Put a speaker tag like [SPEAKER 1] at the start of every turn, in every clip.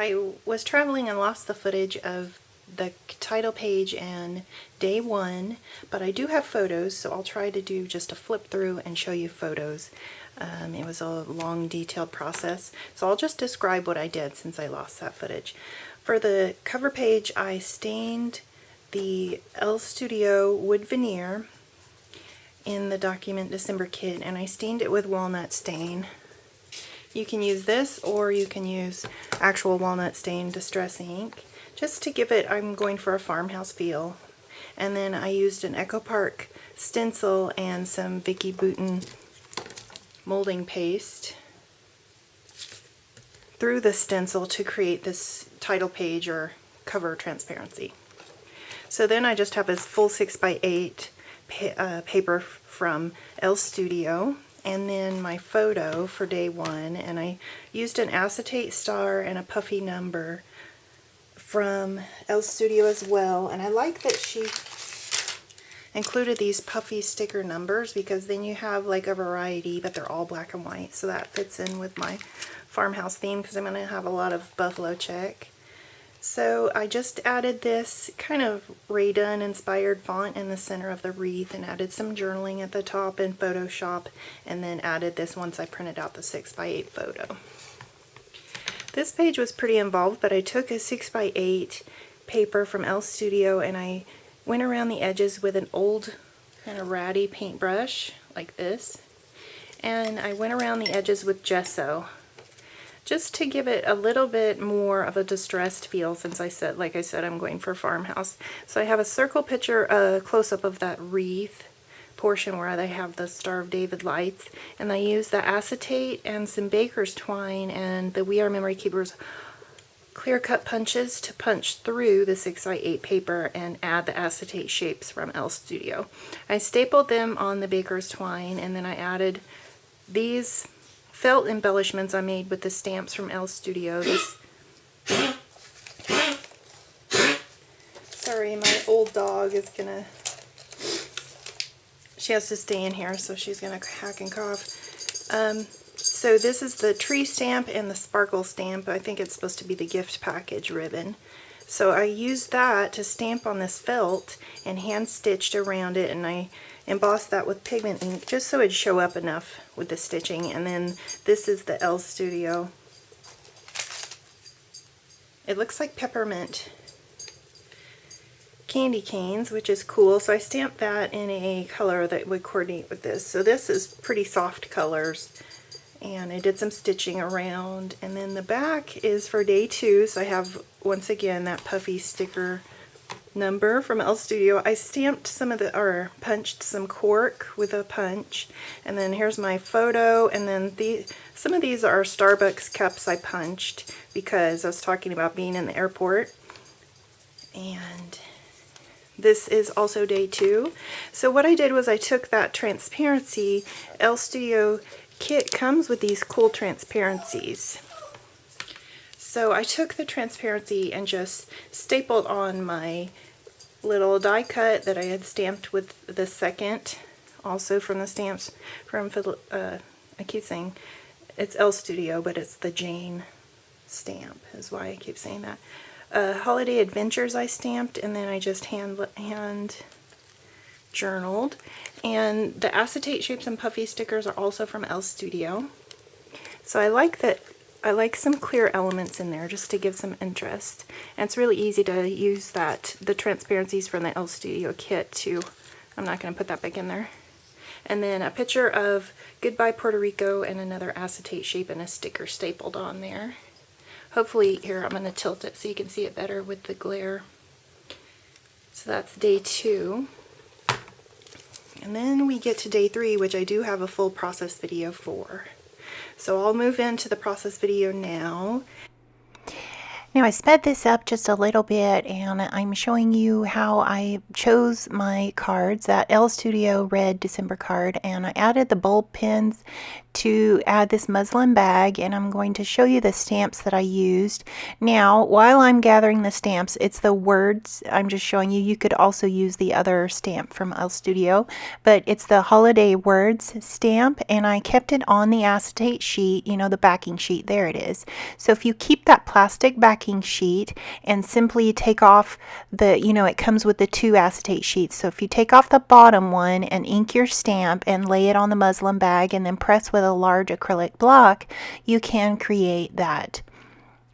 [SPEAKER 1] I was traveling and lost the footage of the title page and day 1, but I do have photos, so I'll try to do just a flip through and show you photos. It was a long, detailed process, so I'll just describe what I did since I lost that footage. For the cover page, I stained the Elle Studio wood veneer in the Document December kit, and I stained it with walnut stain. You can use this, or you can use actual walnut stain distress ink, just to give it, I'm going for a farmhouse feel. And then I used an Echo Park stencil and some Vicki Boutin molding paste through the stencil to create this title page or cover transparency. So then I just have this full 6x8 paper from Elle Studio, and then my photo for day 1, and I used an acetate star and a puffy number from Elle Studio as well. And I like that she included these puffy sticker numbers, because then you have like a variety, but they're all black and white, so that fits in with my farmhouse theme, because I'm going to have a lot of buffalo check. So I just added this kind of Ray Dunn inspired font in the center of the wreath, and added some journaling at the top in Photoshop, and then added this once I printed out the 6x8 photo. This page was pretty involved, but I took a 6x8 paper from Elle Studio and I went around the edges with an old kind of ratty paintbrush like this, and I went around the edges with gesso just to give it a little bit more of a distressed feel, since like I said, I'm going for farmhouse. So I have a circle picture, a close-up of that wreath portion where they have the Star of David lights, and I use the acetate and some baker's twine and the We Are Memory Keepers clear cut punches to punch through the 6x8 paper and add the acetate shapes from Elle Studio. I stapled them on the baker's twine, and then I added these felt embellishments I made with the stamps from Elle Studio. Sorry, my old dog is gonna, she has to stay in here, so she's gonna hack and cough. So this is the tree stamp and the sparkle stamp. I think it's supposed to be the gift package ribbon. So I used that to stamp on this felt and hand stitched around it, and I embossed that with pigment ink just so it'd show up enough with the stitching. And then this is the Elle Studio. It looks like peppermint candy canes, which is cool. So I stamped that in a color that would coordinate with this. So this is pretty soft colors, and I did some stitching around. And then the back is for day 2, so I have once again that puffy sticker number from Elle Studio. I stamped some of the, or punched some cork with a punch, and then here's my photo. And then some of these are Starbucks cups I punched because I was talking about being in the airport. And this is also day 2. So what I did was I took that transparency. Elle Studio kit comes with these cool transparencies. So I took the transparency and just stapled on my little die cut that I had stamped with the second, also from the stamps from, I keep saying it's Elle Studio, but it's the Jane stamp is why I keep saying that. Holiday Adventures I stamped, and then I just hand journaled. And the acetate shapes and puffy stickers are also from Elle Studio. So I like that. I like some clear elements in there just to give some interest. And it's really easy to use that, the transparencies from the Elle Studio kit too. I'm not going to put that back in there. And then a picture of Goodbye Puerto Rico and another acetate shape and a sticker stapled on there. Hopefully, here I'm going to tilt it so you can see it better with the glare. So that's day 2. And then we get to day 3, which I do have a full process video for. So I'll move into the process video now.
[SPEAKER 2] Now I sped this up just a little bit and I'm showing you how I chose my cards, that Elle Studio Red December card, and I added the bulb pins to add this muslin bag, and I'm going to show you the stamps that I used. Now while I'm gathering the stamps, it's the words I'm just showing you. You could also use the other stamp from Elle Studio, but it's the holiday words stamp, and I kept it on the acetate sheet, you know, the backing sheet. There it is. So if you keep that plastic backing sheet and simply take off the, you know, it comes with the 2 acetate sheets. So if you take off the bottom one and ink your stamp and lay it on the muslin bag and then press with a large acrylic block, you can create that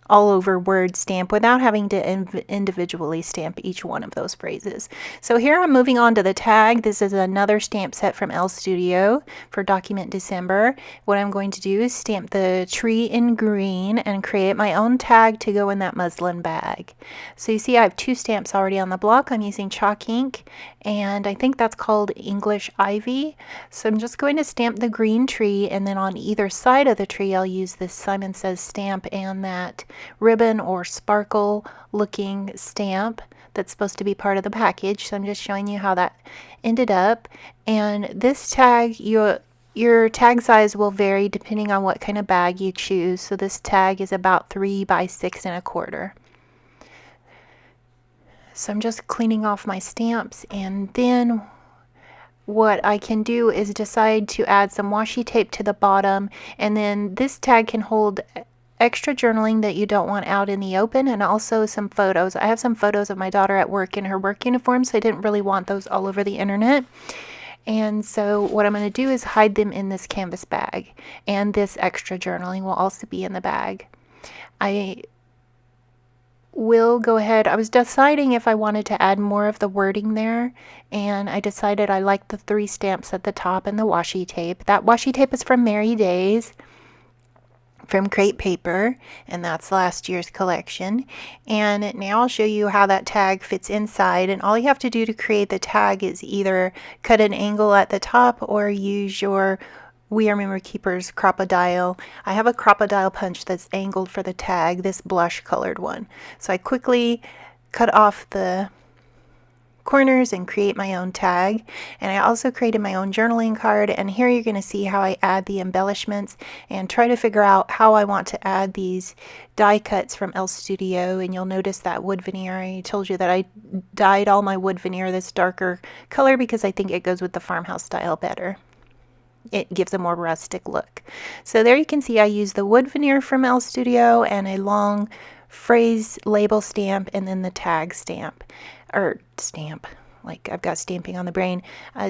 [SPEAKER 2] all over word stamp without having to individually stamp each one of those phrases. So here I'm moving on to the tag. This is another stamp set from Elle Studio for Document December. What I'm going to do is stamp the tree in green and create my own tag to go in that muslin bag. So you see I have 2 stamps already on the block. I'm using chalk ink, and I think that's called English Ivy. So I'm just going to stamp the green tree, and then on either side of the tree I'll use this Simon Says stamp and that ribbon or sparkle looking stamp that's supposed to be part of the package. So I'm just showing you how that ended up. And this tag, your tag size will vary depending on what kind of bag you choose. So this tag is about 3 by 6.25. So I'm just cleaning off my stamps, and then what I can do is decide to add some washi tape to the bottom, and then this tag can hold extra journaling that you don't want out in the open, and also some photos. I have some photos of my daughter at work in her work uniform, so I didn't really want those all over the internet. And so what I'm going to do is hide them in this canvas bag, and this extra journaling will also be in the bag. I will go ahead. I was deciding if I wanted to add more of the wording there, and I decided I liked the 3 stamps at the top and the washi tape. That washi tape is from Merry Days from Crate Paper, and that's last year's collection. And now I'll show you how that tag fits inside, and all you have to do to create the tag is either cut an angle at the top or use your We Are Memory Keepers Crop-A-Dile. I have a Crop-A-Dile punch that's angled for the tag, this blush colored one. So I quickly cut off the corners and create my own tag. And I also created my own journaling card, and here you're going to see how I add the embellishments and try to figure out how I want to add these die cuts from Elle Studio. And you'll notice that wood veneer. I told you that I dyed all my wood veneer this darker color because I think it goes with the farmhouse style better. It gives a more rustic look. So there you can see I used the wood veneer from Elle Studio and a long phrase label stamp, and then the tag stamp, or stamp, like I've got stamping on the brain,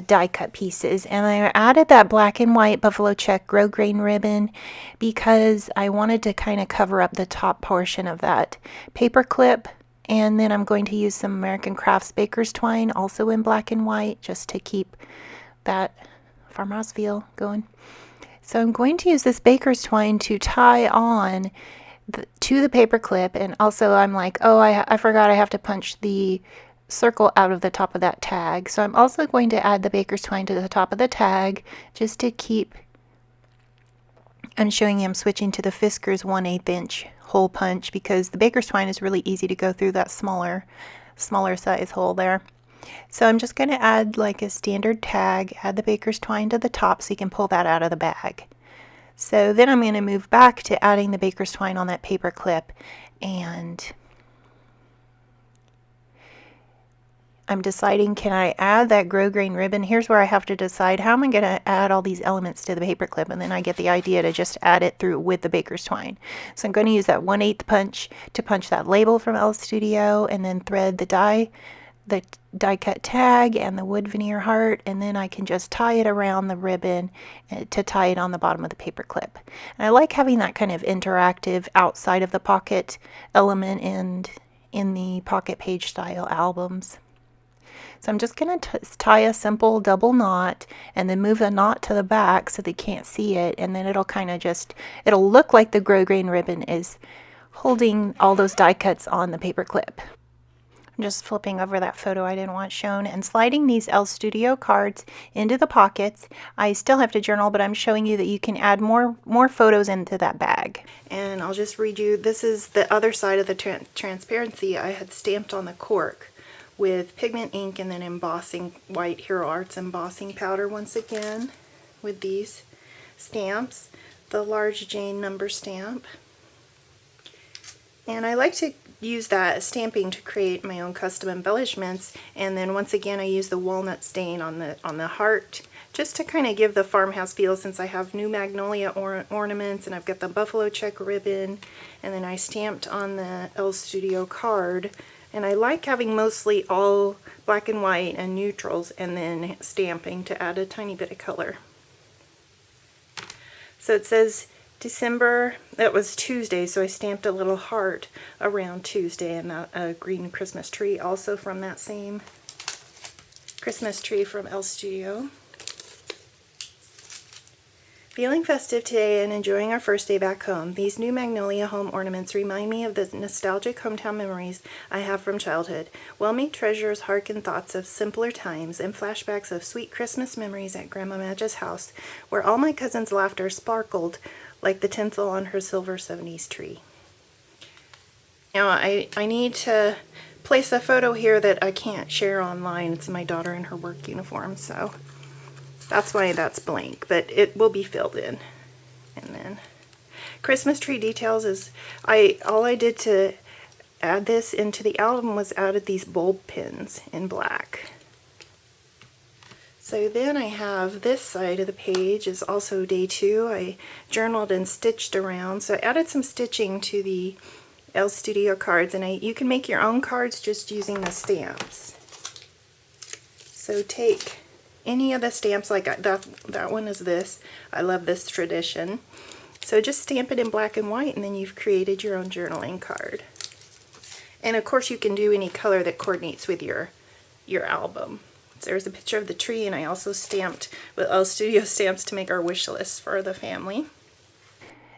[SPEAKER 2] die cut pieces. And I added that black and white buffalo check grosgrain ribbon because I wanted to kind of cover up the top portion of that paper clip. And then I'm going to use some American Crafts baker's twine, also in black and white, just to keep that farmhouse feel going. So I'm going to use this baker's twine to tie on to the paper clip, and also I'm like, oh, I forgot I have to punch the circle out of the top of that tag. So I'm also going to add the baker's twine to the top of the tag just to keep, I'm showing you I'm switching to the Fiskars 1/8 inch hole punch because the baker's twine is really easy to go through that smaller size hole there. So I'm just going to add like a standard tag, add the baker's twine to the top so you can pull that out of the bag. So then I'm going to move back to adding the baker's twine on that paper clip, and I'm deciding, can I add that grosgrain ribbon? Here's where I have to decide how am I going to add all these elements to the paper clip, and then I get the idea to just add it through with the baker's twine. So I'm going to use that 1/8 punch to punch that label from Elle Studio, and then thread the die cut tag and the wood veneer heart, and then I can just tie it around the ribbon to tie it on the bottom of the paper clip. And I like having that kind of interactive outside of the pocket element in the pocket page style albums. So I'm just going to tie a simple double knot and then move the knot to the back so they can't see it, and then it'll kind of just, it'll look like the grosgrain ribbon is holding all those die cuts on the paper clip. I'm just flipping over that photo I didn't want shown and sliding these Elle Studio cards into the pockets. I still have to journal, but I'm showing you that you can add more photos into that bag.
[SPEAKER 1] And I'll just read you, this is the other side of the transparency. I had stamped on the cork with pigment ink and then embossing, white Hero Arts embossing powder once again with these stamps, the large Jane number stamp. And I like to use that stamping to create my own custom embellishments, and then once again I use the walnut stain on the heart just to kind of give the farmhouse feel, since I have new magnolia ornaments and I've got the buffalo check ribbon, and then I stamped on the Elle Studio card. And I like having mostly all black and white and neutrals and then stamping to add a tiny bit of color. So it says December, that was Tuesday, so I stamped a little heart around Tuesday, and a green Christmas tree also from that same Christmas tree from Elle Studio. Feeling festive today and enjoying our first day back home. These new magnolia home ornaments remind me of the nostalgic hometown memories I have from childhood. Well-made treasures harken thoughts of simpler times and flashbacks of sweet Christmas memories at Grandma Madge's house, where all my cousins' laughter sparkled like the tinsel on her silver 70s tree. Now I need to place a photo here that I can't share online. It's my daughter in her work uniform, so that's why that's blank, but it will be filled in. And then Christmas tree details is, all I did to add this into the album was added these bulb pins in black. So then I have this side of the page is also day 2. I journaled and stitched around, so I added some stitching to the Elle Studio cards, and you can make your own cards just using the stamps. So take any of the stamps, like that one is this. I love this tradition. So just stamp it in black and white, and then you've created your own journaling card. And of course you can do any color that coordinates with your album. So there's a picture of the tree, and I also stamped with Elle Studio stamps to make our wish list for the family.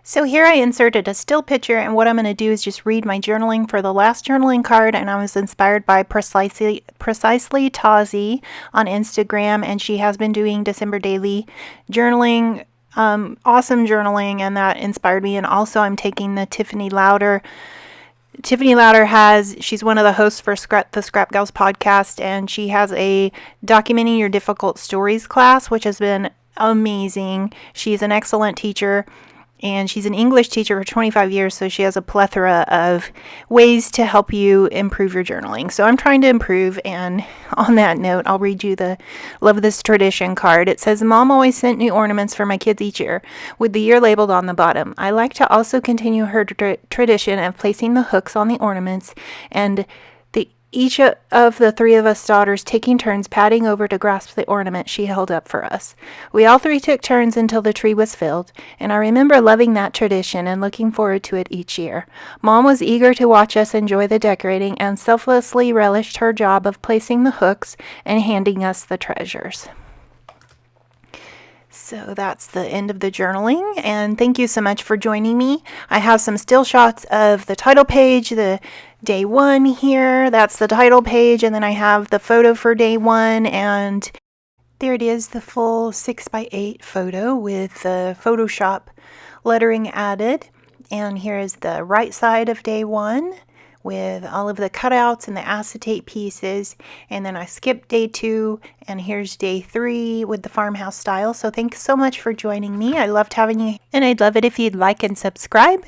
[SPEAKER 2] So here I inserted a still picture, and what I'm going to do is just read my journaling for the last journaling card, and I was inspired by Precisely Tazi on Instagram, and she has been doing December daily journaling, awesome journaling, and that inspired me. And also I'm taking the Tiffany Lowder. Tiffany Lowder she's one of the hosts for the Scrap Gals podcast, and she has a Documenting Your Difficult Stories class, which has been amazing. She's an excellent teacher, and she's an English teacher for 25 years, so she has a plethora of ways to help you improve your journaling. So I'm trying to improve, and on that note, I'll read you the Love This Tradition card. It says, Mom always sent new ornaments for my kids each year, with the year labeled on the bottom. I like to also continue her tradition of placing the hooks on the ornaments, and each of the 3 of us daughters taking turns padding over to grasp the ornament she held up for us. We all 3 took turns until the tree was filled, and I remember loving that tradition and looking forward to it each year. Mom was eager to watch us enjoy the decorating and selflessly relished her job of placing the hooks and handing us the treasures. So that's the end of the journaling, and thank you so much for joining me. I have some still shots of the title page, the day 1 here. That's the title page, and then I have the photo for day 1, and there it is, the full 6x8 photo with the Photoshop lettering added. And here is the right side of day 1 with all of the cutouts and the acetate pieces, and then I skipped day 2, and here's day 3 with the farmhouse style. So thanks so much for joining me. I loved having you, and I'd love it if you'd like and subscribe.